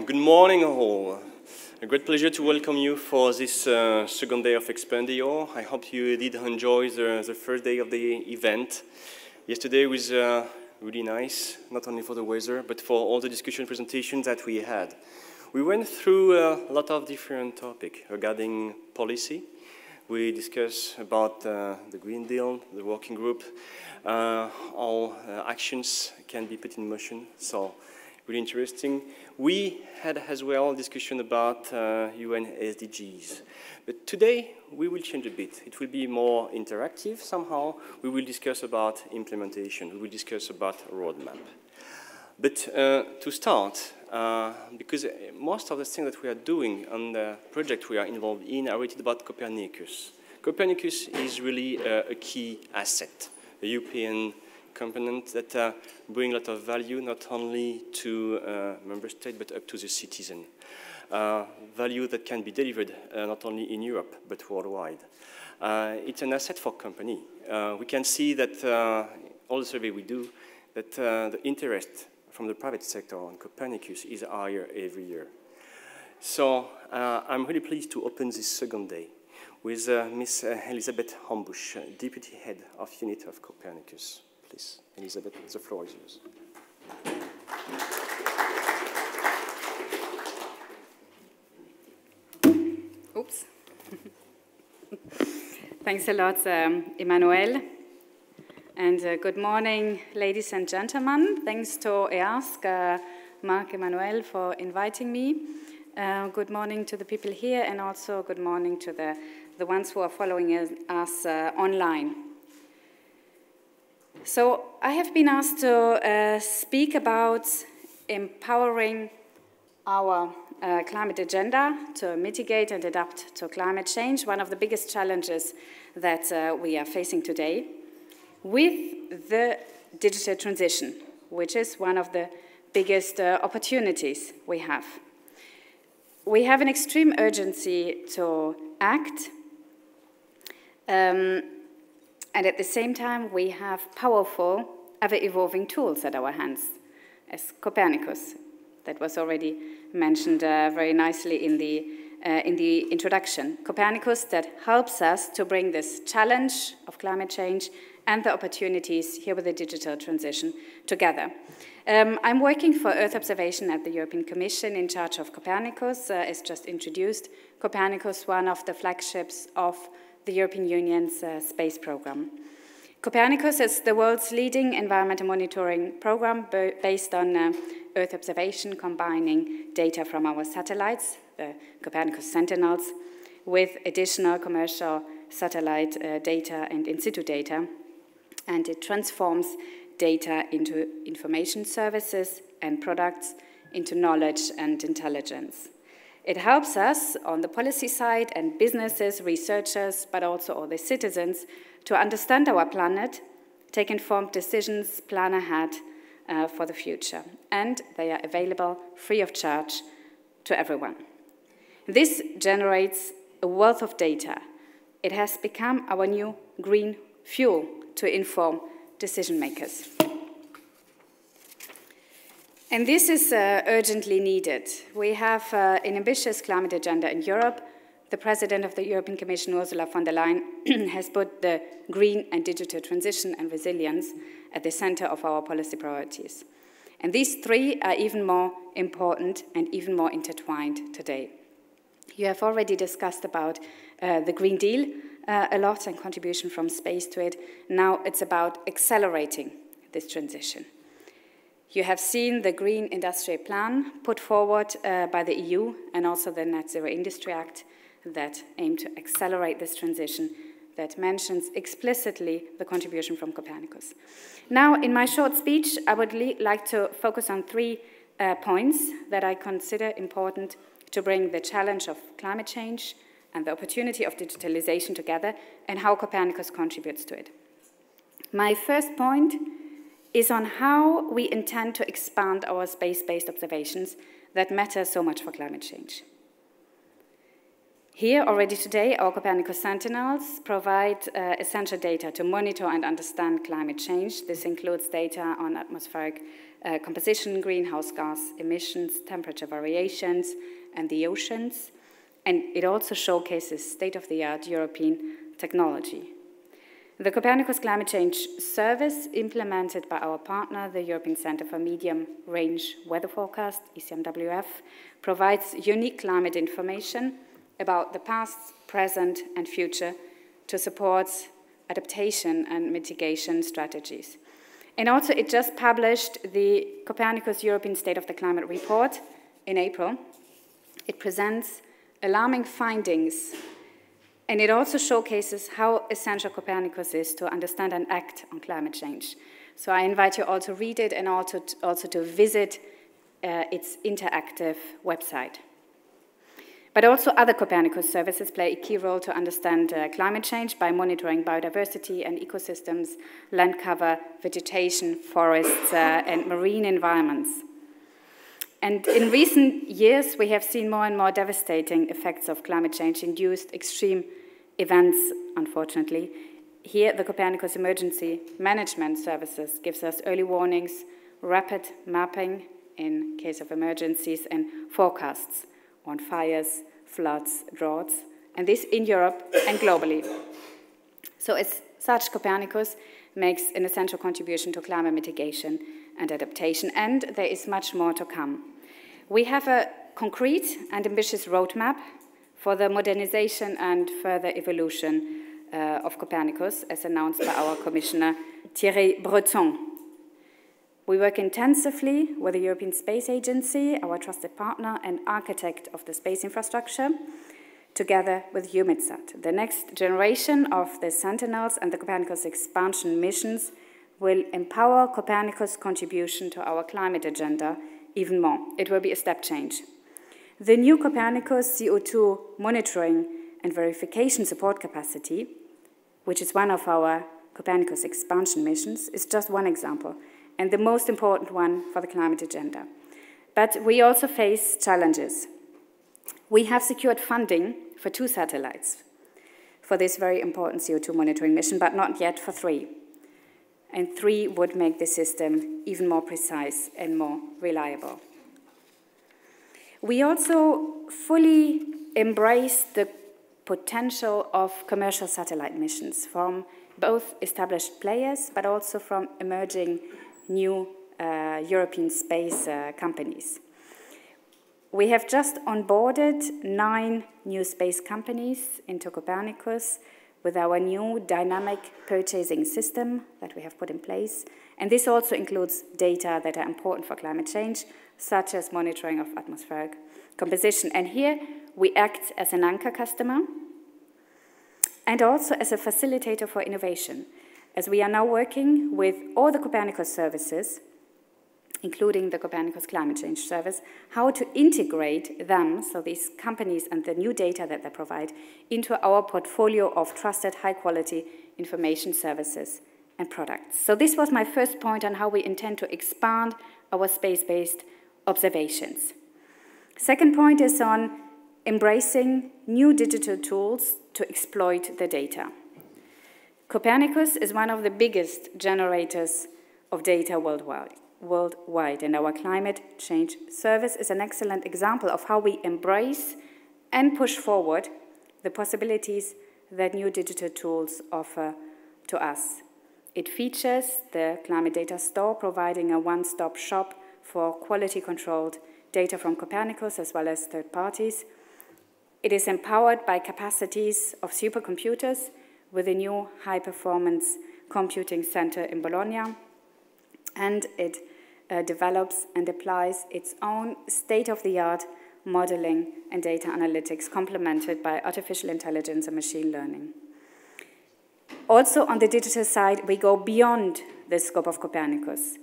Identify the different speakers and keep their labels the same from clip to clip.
Speaker 1: Good morning all. A great pleasure to welcome you for this second day of EXPANDEO. I hope you did enjoy the first day of the event. Yesterday was really nice, not only for the weather, but for all the discussion presentations that we had. We went through a lot of different topics regarding policy. We discussed about the Green Deal, the working group, how actions can be put in motion. So really interesting. We had as well a discussion about UN SDGs. But today, we will change a bit. It will be more interactive somehow. We will discuss about implementation. We will discuss about a roadmap. But to start, because most of the things that we are doing on the project we are involved in are related about Copernicus. Copernicus is really a key asset, a European component that bring a lot of value, not only to member states, but up to the citizen. Value that can be delivered not only in Europe, but worldwide. It's an asset for company. We can see that all the survey we do, that the interest from the private sector on Copernicus is higher every year. So I'm really pleased to open this second day with Ms. Elisabeth Hamdouch, Deputy Head of Unit of Copernicus. Please, Elisabeth, the floor is yours.
Speaker 2: Oops. Thanks a lot, Emmanuel. And good morning, ladies and gentlemen. Thanks to EASC, Marc, Emmanuel, for inviting me. Good morning to the people here, and also good morning to the ones who are following us online. So I have been asked to speak about empowering our climate agenda to mitigate and adapt to climate change, one of the biggest challenges that we are facing today, with the digital transition, which is one of the biggest opportunities we have. We have an extreme urgency to act, and at the same time, we have powerful, ever-evolving tools at our hands, as Copernicus, that was already mentioned very nicely in the introduction. Copernicus that helps us to bring this challenge of climate change and the opportunities here with the digital transition together. I'm working for Earth observation at the European Commission in charge of Copernicus, as just introduced. Copernicus, one of the flagships of the European Union's space program. Copernicus is the world's leading environmental monitoring program based on Earth observation, combining data from our satellites, the Copernicus Sentinels, with additional commercial satellite data and in situ data. And it transforms data into information services and products, into knowledge and intelligence. It helps us on the policy side and businesses, researchers, but also all the citizens to understand our planet, take informed decisions, plan ahead for the future. And they are available free of charge to everyone. This generates a wealth of data. It has become our new green fuel to inform decision makers. And this is urgently needed. We have an ambitious climate agenda in Europe. The President of the European Commission, Ursula von der Leyen, has put the green and digital transition and resilience at the center of our policy priorities. And these three are even more important and even more intertwined today. You have already discussed about the Green Deal a lot and contribution from space to it. Now it's about accelerating this transition. You have seen the Green Industrial Plan put forward by the EU and also the Net Zero Industry Act that aim to accelerate this transition, that mentions explicitly the contribution from Copernicus. Now, in my short speech, I would like to focus on three points that I consider important to bring the challenge of climate change and the opportunity of digitalization together and how Copernicus contributes to it. My first point is on how we intend to expand our space-based observations that matter so much for climate change. Here, already today, our Copernicus Sentinels provide essential data to monitor and understand climate change. This includes data on atmospheric composition, greenhouse gas emissions, temperature variations, and the oceans. And it also showcases state-of-the-art European technology. The Copernicus Climate Change Service, implemented by our partner, the European Centre for Medium Range Weather Forecast, ECMWF, provides unique climate information about the past, present, and future to support adaptation and mitigation strategies. And also, it just published the Copernicus European State of the Climate Report in April. It presents alarming findings, and it also showcases how essential Copernicus is to understand and act on climate change. So I invite you all to read it and also to visit its interactive website. But also other Copernicus services play a key role to understand climate change by monitoring biodiversity and ecosystems, land cover, vegetation, forests, and marine environments. And in recent years, we have seen more and more devastating effects of climate change-induced extreme events, unfortunately. Here, the Copernicus Emergency Management Services gives us early warnings, rapid mapping in case of emergencies, and forecasts on fires, floods, droughts, and this in Europe and globally. So as such, Copernicus makes an essential contribution to climate mitigation and adaptation, and there is much more to come. We have a concrete and ambitious roadmap for the modernization and further evolution of Copernicus, as announced by our Commissioner Thierry Breton. We work intensively with the European Space Agency, our trusted partner and architect of the space infrastructure, together with EUMETSAT. The next generation of the Sentinels and the Copernicus expansion missions will empower Copernicus' contribution to our climate agenda even more. It will be a step change. The new Copernicus CO2 monitoring and verification support capacity, which is one of our Copernicus expansion missions, is just one example, and the most important one for the climate agenda. But we also face challenges. We have secured funding for 2 satellites for this very important CO2 monitoring mission, but not yet for 3. And 3 would make the system even more precise and more reliable. We also fully embrace the potential of commercial satellite missions from both established players, but also from emerging new European space companies. We have just onboarded 9 new space companies into Copernicus with our new dynamic purchasing system that we have put in place. And this also includes data that are important for climate change, such as monitoring of atmospheric composition. And here we act as an anchor customer and also as a facilitator for innovation, as we are now working with all the Copernicus services, including the Copernicus Climate Change Service, how to integrate them, so these companies and the new data that they provide, into our portfolio of trusted, high-quality information services and products. So this was my first point on how we intend to expand our space-based observations. Second point is on embracing new digital tools to exploit the data. Copernicus is one of the biggest generators of data worldwide, and our climate change service is an excellent example of how we embrace and push forward the possibilities that new digital tools offer to us. It features the Climate Data Store, providing a one-stop shop for quality-controlled data from Copernicus as well as third parties. It is empowered by capacities of supercomputers with a new high-performance computing center in Bologna, and it develops and applies its own state-of-the-art modeling and data analytics, complemented by artificial intelligence and machine learning. Also, on the digital side, we go beyond the scope of Copernicus.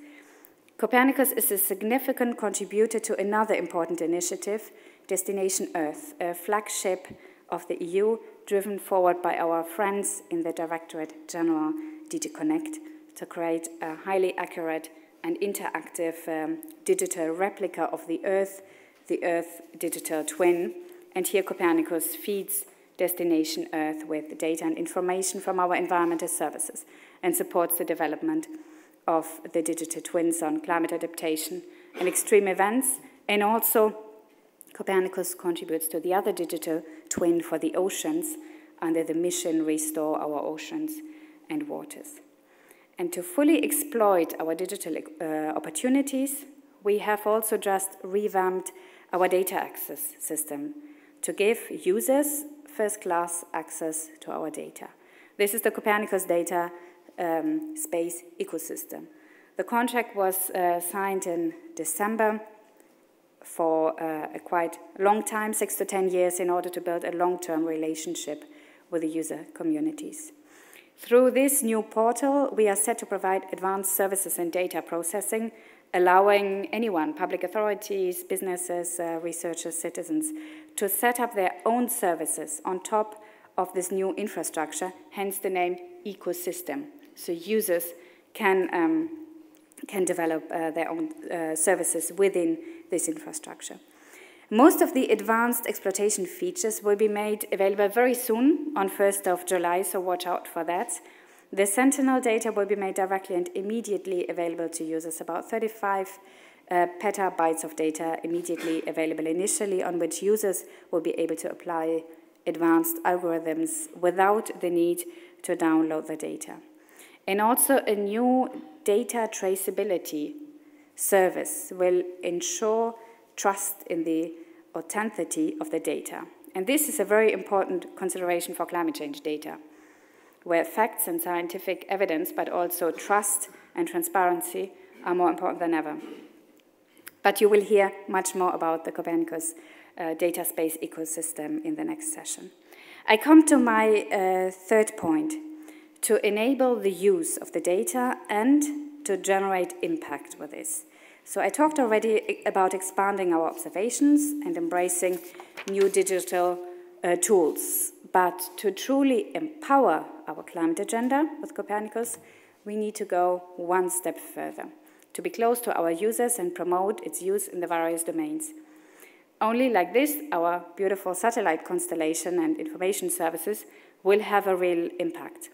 Speaker 2: Copernicus is a significant contributor to another important initiative, Destination Earth, a flagship of the EU, driven forward by our friends in the Directorate General DG Connect, to create a highly accurate and interactive digital replica of the Earth digital twin. And here Copernicus feeds Destination Earth with data and information from our environmental services and supports the development of the digital twins on climate adaptation and extreme events, and also Copernicus contributes to the other digital twin for the oceans under the mission Restore Our Oceans and Waters. And to fully exploit our digital opportunities, we have also just revamped our data access system to give users first-class access to our data. This is the Copernicus data space ecosystem. The contract was signed in December for a quite long time, 6 to 10 years, in order to build a long-term relationship with the user communities. Through this new portal, we are set to provide advanced services and data processing, allowing anyone, public authorities, businesses, researchers, citizens, to set up their own services on top of this new infrastructure, hence the name ecosystem. So users can develop their own services within this infrastructure. Most of the advanced exploitation features will be made available very soon, on 1st of July, so watch out for that. The Sentinel data will be made directly and immediately available to users, about 35 petabytes of data immediately available initially, on which users will be able to apply advanced algorithms without the need to download the data. And also a new data traceability service will ensure trust in the authenticity of the data. And this is a very important consideration for climate change data, where facts and scientific evidence, but also trust and transparency are more important than ever. But you will hear much more about the Copernicus data space ecosystem in the next session. I come to my third point, to enable the use of the data and to generate impact with this. So I talked already about expanding our observations and embracing new digital tools. But to truly empower our climate agenda with Copernicus, we need to go one step further, to be close to our users and promote its use in the various domains. Only like this, our beautiful satellite constellation and information services will have a real impact.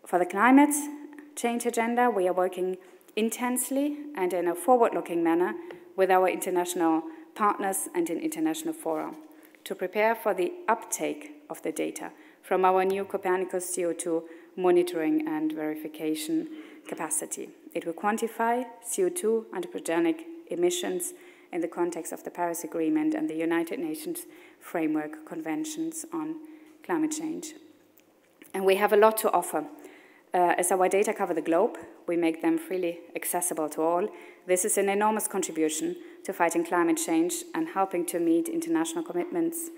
Speaker 2: For the climate change agenda, we are working intensely and in a forward-looking manner with our international partners and in international fora to prepare for the uptake of the data from our new Copernicus CO2 monitoring and verification capacity. It will quantify CO2 anthropogenic emissions in the context of the Paris Agreement and the United Nations Framework Conventions on Climate Change. And we have a lot to offer. As our data cover the globe, we make them freely accessible to all. This is an enormous contribution to fighting climate change and helping to meet international commitments.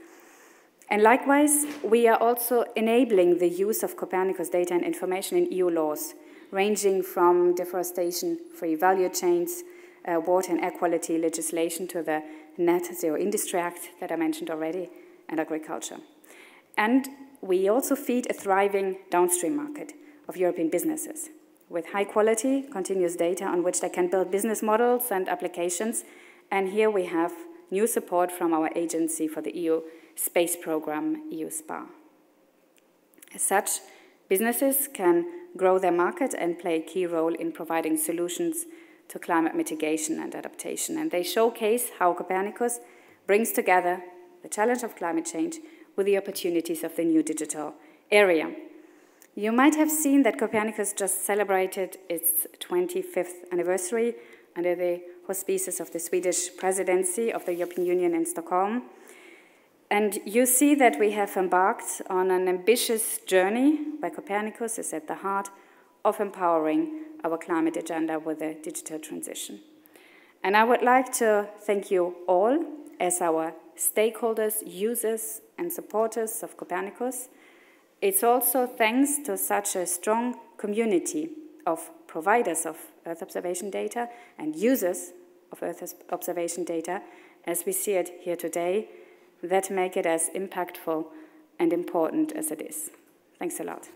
Speaker 2: And likewise, we are also enabling the use of Copernicus data and information in EU laws, ranging from deforestation-free value chains, water and air quality legislation to the Net Zero Industry Act that I mentioned already, and agriculture. And we also feed a thriving downstream market of European businesses with high-quality, continuous data on which they can build business models and applications. And here we have new support from our agency for the EU space program, EU SPA. As such, businesses can grow their market and play a key role in providing solutions to climate mitigation and adaptation. And they showcase how Copernicus brings together the challenge of climate change with the opportunities of the new digital area. You might have seen that Copernicus just celebrated its 25th anniversary under the auspices of the Swedish presidency of the European Union in Stockholm. And you see that we have embarked on an ambitious journey where Copernicus is at the heart of empowering our climate agenda with a digital transition. And I would like to thank you all as our stakeholders, users, and supporters of Copernicus. It's also thanks to such a strong community of providers of Earth observation data and users of Earth observation data, as we see it here today, that make it as impactful and important as it is. Thanks a lot.